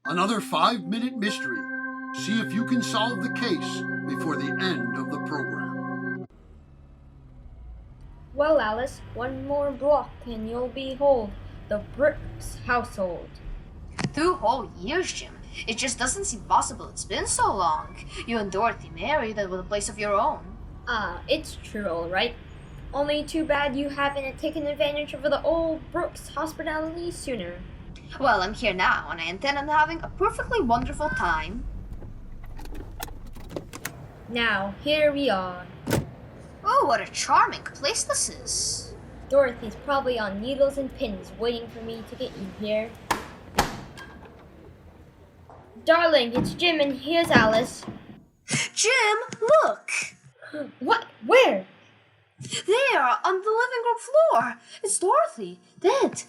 Another 5-minute mystery. See if you can solve the case before the end of the program. Well, Alice, one more block and you'll behold the Brooks household. 2 whole years, Jim. It just doesn't seem possible it's been so long. You and Dorothy married and with a place of your own. It's true, all right. Only too bad you haven't taken advantage of the old Brooks hospitality sooner. Well, I'm here now, and I intend on having a perfectly wonderful time. Now, here we are. Oh, what a charming place this is. Dorothy's probably on needles and pins waiting for me to get you here. Darling, it's Jim and here's Alice. Jim, look! What? Where? There, on the living room floor. It's Dorothy, dead.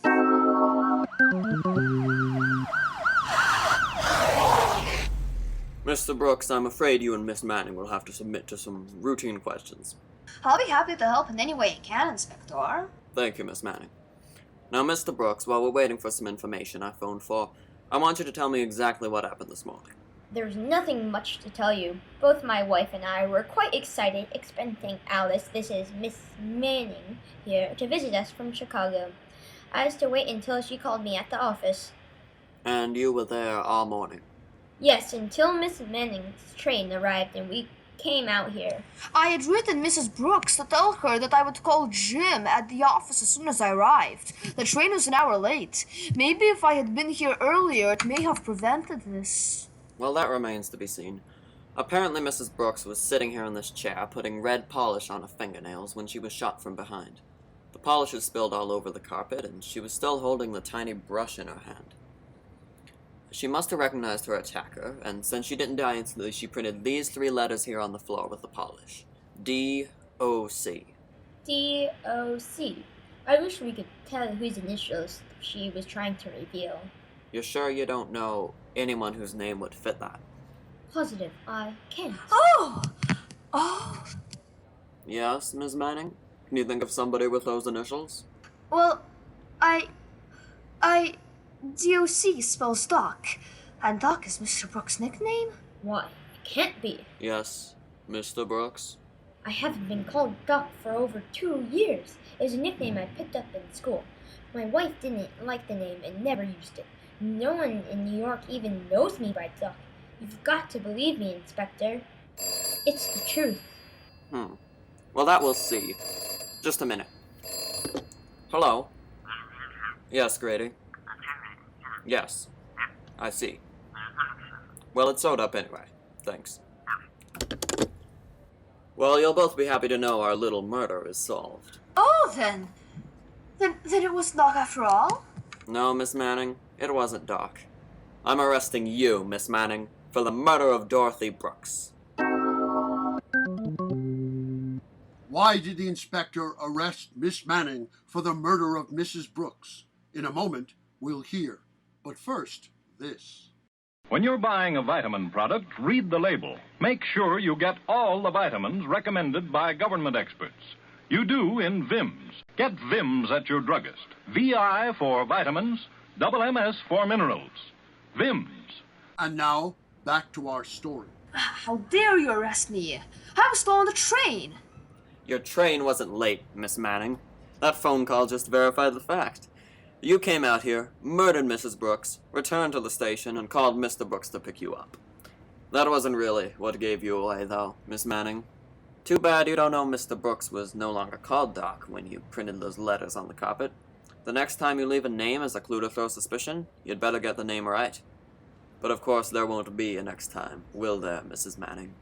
Mr. Brooks, I'm afraid you and Miss Manning will have to submit to some routine questions. I'll be happy to help in any way I can, Inspector. Thank you, Miss Manning. Now, Mr. Brooks, while we're waiting for some information I phoned for, I want you to tell me exactly what happened this morning. There's nothing much to tell you. Both my wife and I were quite excited expecting Alice, this is Miss Manning, here to visit us from Chicago. I was to wait until she called me at the office. And you were there all morning? Yes, until Miss Manning's train arrived and we came out here. I had written Mrs. Brooks to tell her that I would call Jim at the office as soon as I arrived. The train was an hour late. Maybe if I had been here earlier, it may have prevented this. Well, that remains to be seen. Apparently, Mrs. Brooks was sitting here in this chair, putting red polish on her fingernails when she was shot from behind. The polish had spilled all over the carpet, and she was still holding the tiny brush in her hand. She must have recognized her attacker, and since she didn't die instantly, she printed these 3 letters here on the floor with the polish. D-O-C. D-O-C. I wish we could tell whose initials she was trying to reveal. You're sure you don't know anyone whose name would fit that? Positive, I can't. Oh! Yes, Ms. Manning? Can you think of somebody with those initials? Well, D-O-C spells Doc. And Doc is Mr. Brooks' nickname? Why? It can't be. Yes, Mr. Brooks. I haven't been called Doc for over 2 years. It was a nickname I picked up in school. My wife didn't like the name and never used it. No one in New York even knows me by Doc. You've got to believe me, Inspector. It's the truth. Well, that we'll see. Just a minute. Hello? Yes, Grady? Yes. I see. Well, it's sewed up anyway. Thanks. Well, you'll both be happy to know our little murder is solved. Oh, then it was Doc after all? No, Miss Manning, it wasn't Doc. I'm arresting you, Miss Manning, for the murder of Dorothy Brooks. Why did the inspector arrest Miss Manning for the murder of Mrs. Brooks? In a moment, we'll hear. But first, this. When you're buying a vitamin product, read the label. Make sure you get all the vitamins recommended by government experts. You do in Vims. Get Vims at your druggist. VI for vitamins, double MS for minerals. Vims. And now, back to our story. How dare you arrest me? I was still on the train. Your train wasn't late, Miss Manning. That phone call just verified the fact. You came out here, murdered Mrs. Brooks, returned to the station, and called Mr. Brooks to pick you up. That wasn't really what gave you away, though, Miss Manning. Too bad you don't know Mr. Brooks was no longer called Doc when you printed those letters on the carpet. The next time you leave a name as a clue to throw suspicion, you'd better get the name right. But of course there won't be a next time, will there, Mrs. Manning?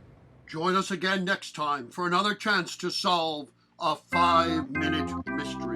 Join us again next time for another chance to solve a 5-minute mystery.